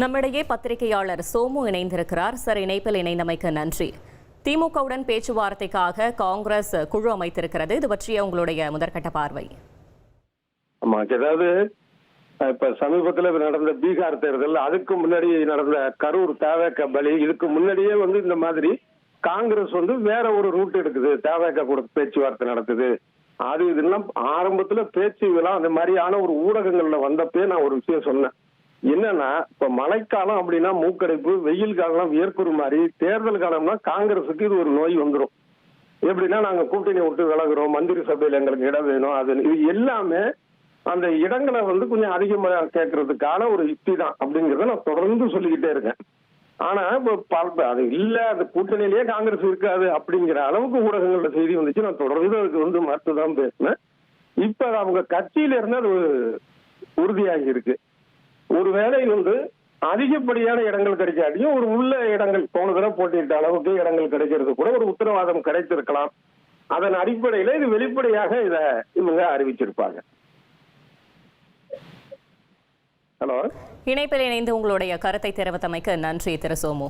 நம்மிடையே பத்திரிகையாளர் சோமு இணைந்திருக்கிறார். சார், இணைப்பில் இணைந்தமைக்கு நன்றி. திமுகவுடன் பேச்சுவார்த்தைக்காக காங்கிரஸ் குழு அமைத்திருக்கிறது. இது பற்றிய உங்களுடைய முதற்கட்ட பார்வை? ஆமா, அதாவது இப்ப சமீபத்தில் நடந்த பீகார் தேர்தல், அதுக்கு முன்னாடி நடந்த கரூர் தவேக பலி, இதுக்கு முன்னாடியே இந்த மாதிரி காங்கிரஸ் வேற ஒரு ரூட் எடுக்குது, தவேக கூட பேச்சுவார்த்தை நடத்துது. அது இதெல்லாம் ஆரம்பத்துல பேச்சுலாம் அந்த மாதிரியான ஒரு ஊடகங்கள்ல வந்தப்பே நான் ஒரு விஷயம் சொன்னேன். என்னன்னா, இப்ப மழைக்காலம் அப்படின்னா மூக்கடைப்பு, வெயில் காலம் வியர்க்குறு மாதிரி, தேர்தல் காலம்னா காங்கிரஸுக்கு இது ஒரு நோய் வந்துடும். எப்படின்னா, நாங்க கூட்டணி விட்டு விலகுறோம், மந்திரி சபையில எங்களுக்கு இடம் வேணும், அது இது எல்லாமே அந்த இடங்களை கொஞ்சம் அதிகமாக கேட்கறதுக்கான ஒரு யுக்தி தான் அப்படிங்கிறத நான் தொடர்ந்து சொல்லிக்கிட்டே இருக்கேன். ஆனா இப்ப அது இல்ல, அந்த கூட்டணியிலேயே காங்கிரஸ் இருக்காது அப்படிங்கிற அளவுக்கு ஊடகங்கள்ல செய்தி வந்துச்சு. நான் தொடர்ந்து அதுக்கு மறுத்துதான் பேசினேன். இப்ப அவங்க கட்சியில இருந்து அது உறுதியாகி இருக்கு. ஒருவேளை அதிகப்படியான இடங்கள் கிடைக்காட்டியும் ஒரு உள்ள இடங்கள், போன தடவை போட்டியிட்ட அளவுக்கு இடங்கள் கிடைக்கிறது கூட ஒரு உத்தரவாதம் கிடைத்திருக்கலாம். அதன் அடிப்படையில இது வெளிப்படையாக இவங்க அறிவிச்சிருப்பாங்க. ஹலோ, இணைப்பில் இணைந்து உங்களுடைய கருத்தை தெரிவித்தமைக்கு நன்றி திரு சோமு.